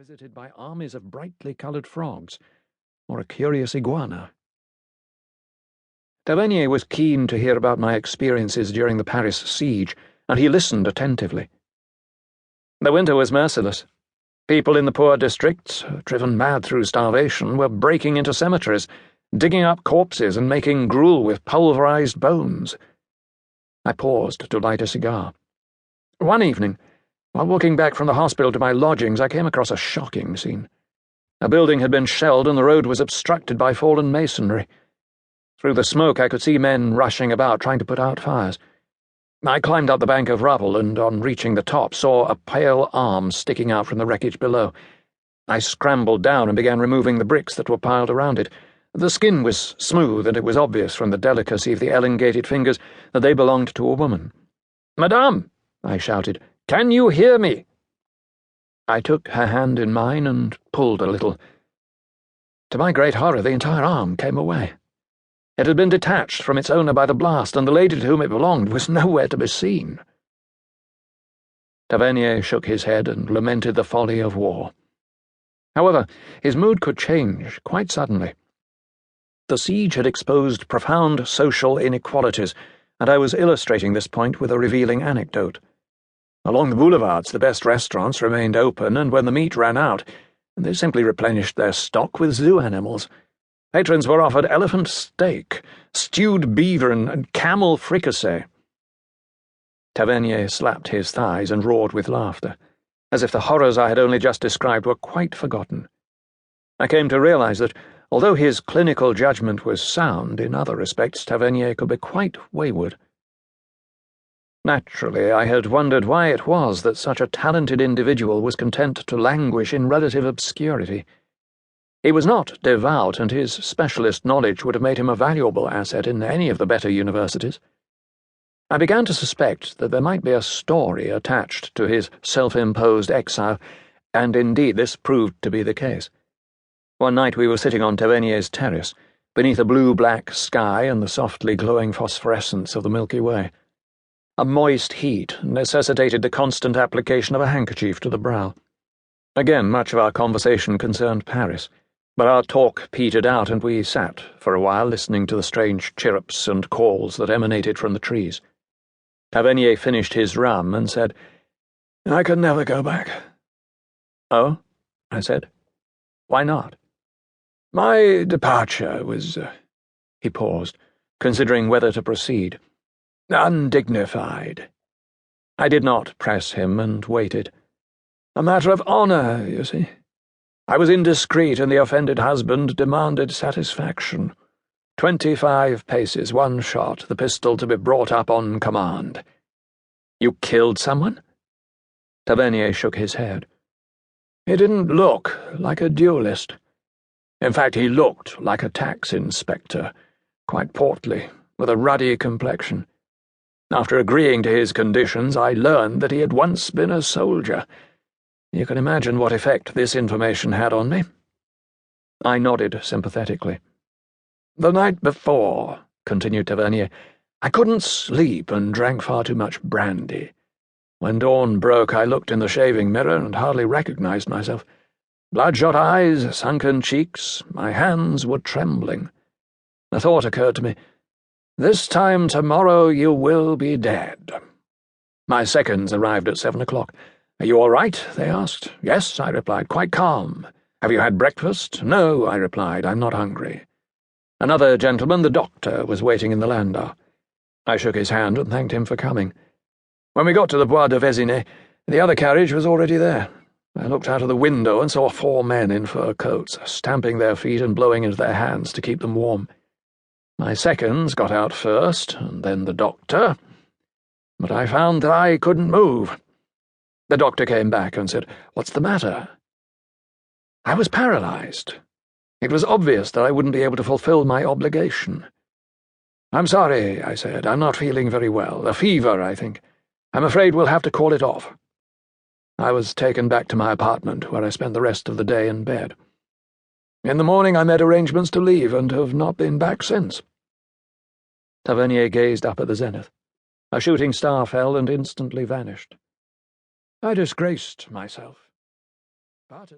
visited by armies of brightly coloured frogs, or a curious iguana. Tavernier was keen to hear about my experiences during the Paris siege, and he listened attentively. The winter was merciless. People in the poor districts, driven mad through starvation, were breaking into cemeteries, digging up corpses and making gruel with pulverized bones. I paused to light a cigar. One evening, while walking back from the hospital to my lodgings, I came across a shocking scene. A building had been shelled and the road was obstructed by fallen masonry. Through the smoke I could see men rushing about trying to put out fires. I climbed up the bank of rubble and, on reaching the top, saw a pale arm sticking out from the wreckage below. I scrambled down and began removing the bricks that were piled around it. The skin was smooth, and it was obvious from the delicacy of the elongated fingers that they belonged to a woman. "Madame!" I shouted. "Can you hear me?" I took her hand in mine and pulled a little. To my great horror, the entire arm came away. It had been detached from its owner by the blast, and the lady to whom it belonged was nowhere to be seen. Tavernier shook his head and lamented the folly of war. However, his mood could change quite suddenly. The siege had exposed profound social inequalities, and I was illustrating this point with a revealing anecdote. Along the boulevards, the best restaurants remained open, and when the meat ran out, they simply replenished their stock with zoo animals. Patrons were offered elephant steak, stewed beaver, and camel fricassee. Tavernier slapped his thighs and roared with laughter, as if the horrors I had only just described were quite forgotten. I came to realize that, although his clinical judgment was sound, in other respects Tavernier could be quite wayward. Naturally, I had wondered why it was that such a talented individual was content to languish in relative obscurity. He was not devout, and his specialist knowledge would have made him a valuable asset in any of the better universities. I began to suspect that there might be a story attached to his self-imposed exile, and indeed this proved to be the case. One night we were sitting on Tavernier's terrace, beneath a blue-black sky and the softly glowing phosphorescence of the Milky Way. A moist heat necessitated the constant application of a handkerchief to the brow. Again, much of our conversation concerned Paris, but our talk petered out, and we sat for a while listening to the strange chirrups and calls that emanated from the trees. Tavernier finished his rum and said, "I can never go back." "Oh?" I said. "Why not?" "My departure was—" He paused, considering whether to proceed. "Undignified." I did not press him and waited. "A matter of honour, you see. I was indiscreet, and the offended husband demanded satisfaction. 25 paces, one shot, the pistol to be brought up on command." "You killed someone?" Tavernier shook his head. "He didn't look like a duelist. In fact, he looked like a tax inspector, quite portly, with a ruddy complexion. After agreeing to his conditions, I learned that he had once been a soldier. You can imagine what effect this information had on me." I nodded sympathetically. "The night before," continued Tavernier, "I couldn't sleep and drank far too much brandy. When dawn broke, I looked in the shaving mirror and hardly recognized myself. Bloodshot eyes, sunken cheeks, my hands were trembling. The thought occurred to me, 'This time tomorrow you will be dead.' My seconds arrived at 7 o'clock. 'Are you all right?' they asked. 'Yes,' I replied, quite calm. 'Have you had breakfast?' 'No,' I replied, 'I'm not hungry.' Another gentleman, the doctor, was waiting in the landau. I shook his hand and thanked him for coming. When we got to the Bois de Vésinet, the other carriage was already there. I looked out of the window and saw 4 men in fur coats, stamping their feet and blowing into their hands to keep them warm. My seconds got out first, and then the doctor, but I found that I couldn't move. The doctor came back and said, 'What's the matter?' I was paralyzed. It was obvious that I wouldn't be able to fulfill my obligation. 'I'm sorry,' I said. 'I'm not feeling very well. A fever, I think. I'm afraid we'll have to call it off.' I was taken back to my apartment, where I spent the rest of the day in bed. In the morning I made arrangements to leave, and have not been back since." Tavernier gazed up at the zenith. A shooting star fell and instantly vanished. I disgraced myself. But